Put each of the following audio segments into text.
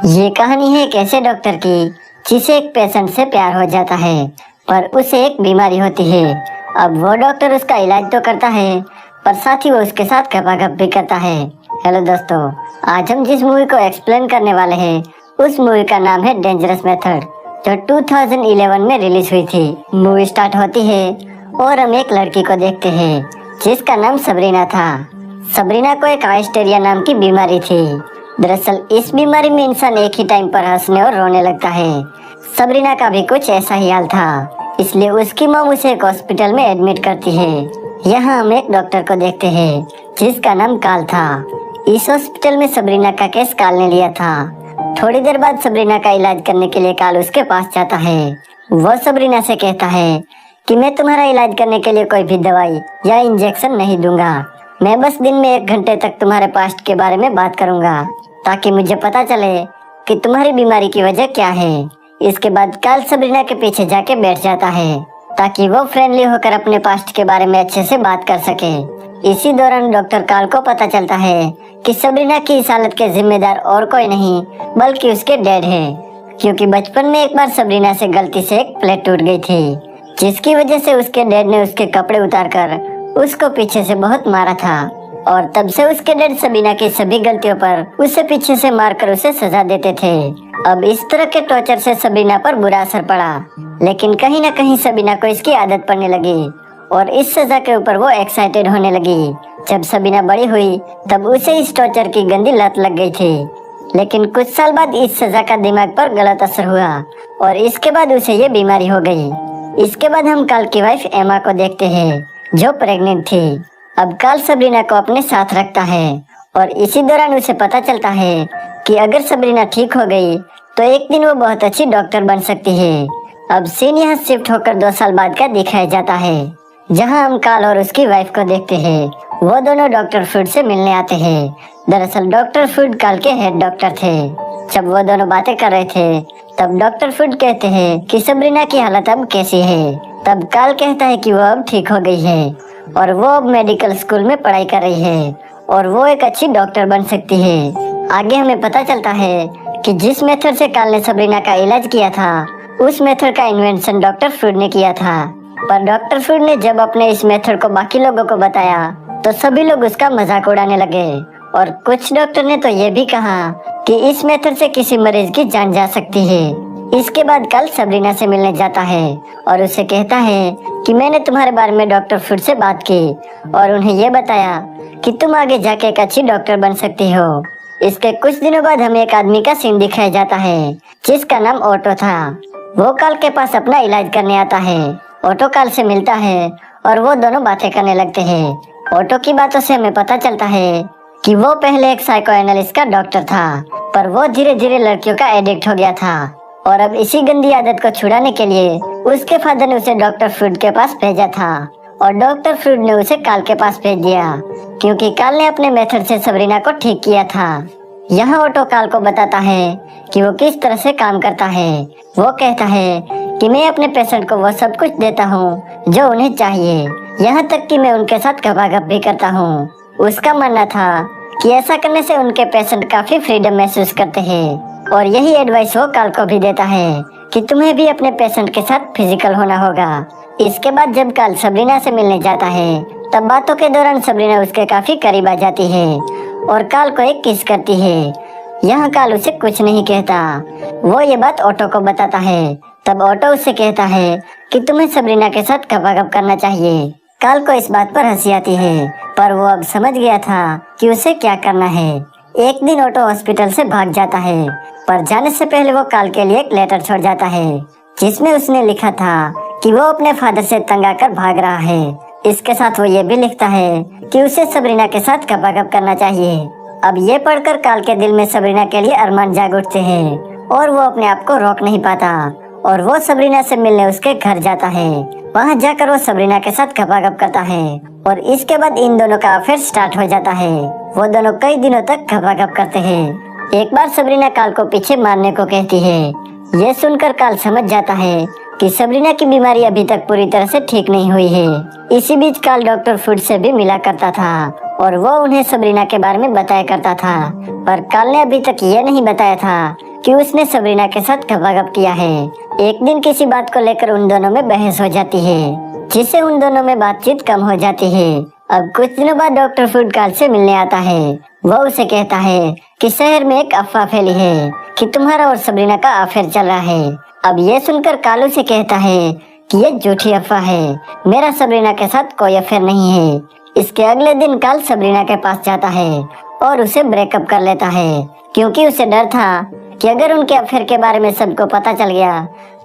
ये कहानी है एक ऐसे डॉक्टर की जिसे एक पेशेंट से प्यार हो जाता है, पर उसे एक बीमारी होती है। अब वो डॉक्टर उसका इलाज तो करता है, पर साथ ही वो उसके साथ गपागप भी करता है। हेलो दोस्तों, आज हम जिस मूवी को एक्सप्लेन करने वाले हैं, उस मूवी का नाम है डेंजरस मेथड, जो 2011 में रिलीज हुई थी। मूवी स्टार्ट होती है और हम एक लड़की को देखते हैं जिसका नाम सबरीना था। सबरीना को एक हाइस्टेरिया नाम की बीमारी थी। दरअसल इस बीमारी में इंसान एक ही टाइम पर हंसने और रोने लगता है। सबरीना का भी कुछ ऐसा ही हाल था, इसलिए उसकी मॉम उसे एक हॉस्पिटल में एडमिट करती है। यहाँ हम एक डॉक्टर को देखते हैं जिसका नाम काल था। इस हॉस्पिटल में सबरीना का केस काल ने लिया था। थोड़ी देर बाद सबरीना का इलाज करने के लिए काल उसके पास जाता है। वो सबरीना से कहता है कि मैं तुम्हारा इलाज करने के लिए कोई भी दवाई या इंजेक्शन नहीं दूंगा। मैं बस दिन में 1 घंटे तक तुम्हारे पास्ट के बारे में बात करूंगा, ताकि मुझे पता चले कि तुम्हारी बीमारी की वजह क्या है। इसके बाद काल सबरीना के पीछे जाके बैठ जाता है, ताकि वो फ्रेंडली होकर अपने पास्ट के बारे में अच्छे से बात कर सके। इसी दौरान डॉक्टर काल को पता चलता है कि सबरीना की इस हालत के जिम्मेदार और कोई नहीं बल्कि उसके डैड है, क्योंकि बचपन में एक बार सबरीना से गलती से एक प्लेट टूट गई थी, जिसकी वजह से उसके डैड ने उसके कपड़े उतारकर उसको पीछे से बहुत मारा था। और तब से उसके डैड सबरीना की सभी गलतियों पर उसे पीछे से मारकर उसे सजा देते थे। अब इस तरह के टॉर्चर से सबरीना पर बुरा असर पड़ा, लेकिन कहीं न कहीं सबरीना को इसकी आदत पड़ने लगी और इस सजा के ऊपर वो एक्साइटेड होने लगी। जब सबरीना बड़ी हुई तब उसे इस टॉर्चर की गंदी लत लग गई थी, लेकिन कुछ साल बाद इस सजा का दिमाग पर गलत असर हुआ और इसके बाद उसे ये बीमारी हो गई। इसके बाद हम काल की वाइफ एमा को देखते हैं, जो प्रेग्नेंट थी। अब काल सबरीना को अपने साथ रखता है और इसी दौरान उसे पता चलता है कि अगर सबरीना ठीक हो गई तो एक दिन वो बहुत अच्छी डॉक्टर बन सकती है। अब सीन यहाँ शिफ्ट होकर 2 साल बाद का दिखाया जाता है, जहाँ हम काल और उसकी वाइफ को देखते हैं। वो दोनों डॉक्टर फूड से मिलने आते हैं। दरअसल डॉक्टर फूड काल के हेड डॉक्टर थे। जब वो दोनों बातें कर रहे थे तब डॉक्टर फूड कहते हैं कि सबरीना की हालत अब कैसी है। तब काल कहता है कि वो अब ठीक हो गई है और वो अब मेडिकल स्कूल में पढ़ाई कर रही है और वो एक अच्छी डॉक्टर बन सकती है। आगे हमें पता चलता है कि जिस मेथड से काल ने सबरीना का इलाज किया था, उस मेथड का इन्वेंशन डॉक्टर फ्रूड ने किया था। पर डॉक्टर फ्रूड ने जब अपने इस मेथड को बाकी लोगों को बताया तो सभी लोग उसका मजाक उड़ाने लगे और कुछ डॉक्टर ने तो ये भी कहा कि इस मेथड से किसी मरीज की जान जा सकती है। इसके बाद काल सबरीना से मिलने जाता है और उसे कहता है कि मैंने तुम्हारे बारे में डॉक्टर फूड से बात की और उन्हें ये बताया कि तुम आगे जाके एक अच्छी डॉक्टर बन सकती हो। इसके कुछ दिनों बाद हमें एक आदमी का सीन दिखाया जाता है जिसका नाम ऑटो था। वो काल के पास अपना इलाज करने आता है। ऑटो काल से मिलता है और वो दोनों बातें करने लगते हैं। ऑटो की बातों से हमें पता चलता है कि वो पहले एक साइको एनालिस्ट का डॉक्टर था, पर वो धीरे धीरे लड़कियों का एडिक्ट हो गया था और अब इसी गंदी आदत को छुड़ाने के लिए उसके फादर ने उसे डॉक्टर फ्रूड के पास भेजा था और डॉक्टर फ्रूड ने उसे काल के पास भेज दिया, क्योंकि काल ने अपने मेथड से सबरीना को ठीक किया था। यहाँ ऑटो काल को बताता है कि वो किस तरह से काम करता है। वो कहता है कि मैं अपने पेशेंट को वो सब कुछ देता हूँ जो उन्हें चाहिए, यहाँ तक कि मैं उनके साथ गपागप भी करता हूँ। उसका मानना था कि ऐसा करने से उनके पेशेंट काफी फ्रीडम महसूस करते हैं और यही एडवाइस वो काल को भी देता है कि तुम्हें भी अपने पेशेंट के साथ फिजिकल होना होगा। इसके बाद जब काल सबरीना से मिलने जाता है तब बातों के दौरान सबरीना उसके काफी करीब आ जाती है और काल को एक किस करती है। यहाँ काल उसे कुछ नहीं कहता। वो ये बात ऑटो को बताता है। तब ऑटो उससे कहता है कि तुम्हें सबरीना के साथ गपागप करना चाहिए। काल को इस बात पर हंसी आती है, पर वो अब समझ गया था कि उसे क्या करना है। एक दिन ऑटो हॉस्पिटल से भाग जाता है, पर जाने से पहले वो काल के लिए एक लेटर छोड़ जाता है जिसमें उसने लिखा था कि वो अपने फादर से तंग आकर भाग रहा है। इसके साथ वो ये भी लिखता है कि उसे सबरीना के साथ गपागप करना चाहिए। अब ये पढ़कर काल के दिल में सबरीना के लिए अरमान जाग उठते हैं और वो अपने आप को रोक नहीं पाता और वो सबरीना से मिलने उसके घर जाता है। वहाँ जाकर वो सबरीना के साथ गपागप करता है और इसके बाद इन दोनों का अफेयर स्टार्ट हो जाता है। वो दोनों कई दिनों तक गपागप करते हैं। एक बार सबरीना काल को पीछे मारने को कहती है। ये सुनकर काल समझ जाता है कि सबरीना की बीमारी अभी तक पूरी तरह से ठीक नहीं हुई है। इसी बीच काल डॉक्टर फूड से भी मिला करता था और वो उन्हें सबरीना के बारे में बताया करता था, पर काल ने अभी तक ये नहीं बताया था कि उसने सबरीना के साथ गपागप किया है। एक दिन किसी बात को लेकर उन दोनों में बहस हो जाती है, जिससे उन दोनों में बातचीत कम हो जाती है। अब कुछ दिनों बाद डॉक्टर फूड काल से मिलने आता है। वो उसे कहता है कि शहर में एक अफवाह फैली है कि तुम्हारा और सबरीना का अफेयर चल रहा है। अब ये सुनकर कालू से कहता है कि ये झूठी अफवाह है, मेरा सबरीना के साथ कोई अफेयर नहीं है। इसके अगले दिन काल सबरीना के पास जाता है और उसे ब्रेकअप कर लेता है, क्योंकि उसे डर था कि अगर उनके अफेयर के बारे में सबको पता चल गया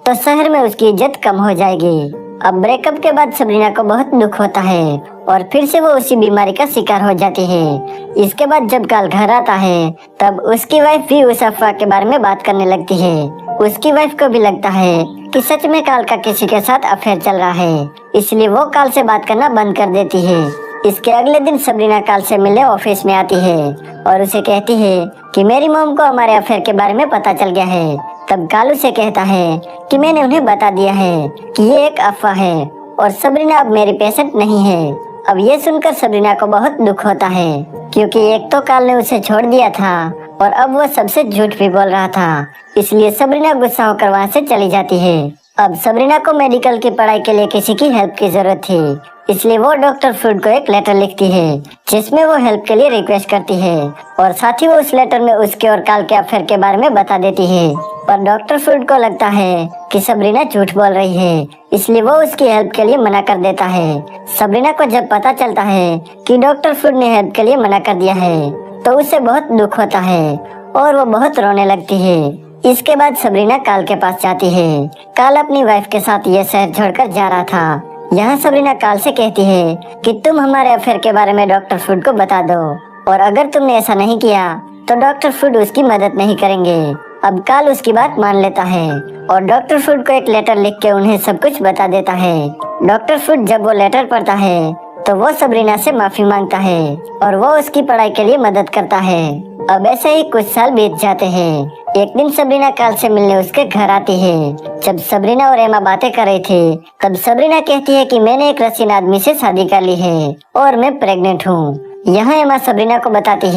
तो शहर में उसकी इज्जत कम हो जाएगी। अब ब्रेकअप के बाद सबरीना को बहुत दुख होता है और फिर से वो उसी बीमारी का शिकार हो जाती है। इसके बाद जब काल घर आता है तब उसकी वाइफ भी उस अफवाह के बारे में बात करने लगती है। उसकी वाइफ को भी लगता है कि सच में काल का किसी के साथ अफेयर चल रहा है, इसलिए वो काल से बात करना बंद कर देती है। इसके अगले दिन सबरीना काल से मिलने ऑफिस में आती है और उसे कहती है कि मेरी मॉम को हमारे अफेयर के बारे में पता चल गया है। तब कालू से कहता है कि मैंने उन्हें बता दिया है कि ये एक अफवाह है और सबरीना अब मेरी पेशेंट नहीं है। अब ये सुनकर सबरीना को बहुत दुख होता है, क्योंकि एक तो काल ने उसे छोड़ दिया था और अब वो सबसे झूठ भी बोल रहा था। इसलिए सबरीना गुस्सा होकर वहाँ से चली जाती है। अब सबरीना को मेडिकल की पढ़ाई के लिए किसी की हेल्प की जरूरत थी, इसलिए वो डॉक्टर फ्रूड को एक लेटर लिखती है जिसमें वो हेल्प के लिए रिक्वेस्ट करती है और साथ ही वो उस लेटर में उसके और काल के अफेयर के बारे में बता देती है। पर डॉक्टर फ्रूड को लगता है कि सबरीना झूठ बोल रही है, इसलिए वो उसकी हेल्प के लिए मना कर देता है। सबरीना को जब पता चलता है कि डॉक्टर फ्रूड ने हेल्प के लिए मना कर दिया है तो उसे बहुत दुख होता है और वो बहुत रोने लगती है। इसके बाद सबरीना काल के पास जाती है। काल अपनी वाइफ के साथ ये शहर छोड़कर जा रहा था। यहाँ सबरीना काल से कहती है कि तुम हमारे अफेयर के बारे में डॉक्टर फ्रूड को बता दो और अगर तुमने ऐसा नहीं किया तो डॉक्टर फ्रूड उसकी मदद नहीं करेंगे। अब काल उसकी बात मान लेता है और डॉक्टर फ्रूड को एक लेटर लिख के उन्हें सब कुछ बता देता है। डॉक्टर फ्रूड जब वो लेटर पढ़ता है तो वो सबरीना से माफी मांगता है और वो उसकी पढ़ाई के लिए मदद करता है। अब ऐसे ही कुछ साल बीत जाते हैं। एक दिन सबरीना काल से मिलने उसके घर आती है। जब सबरीना और एमा बातें कर रही थी तब सबरीना कहती है कि मैंने एक रशियन आदमी से शादी कर ली है और मैं प्रेग्नेंट हूँ। यहाँ एमा सबरीना को बताती है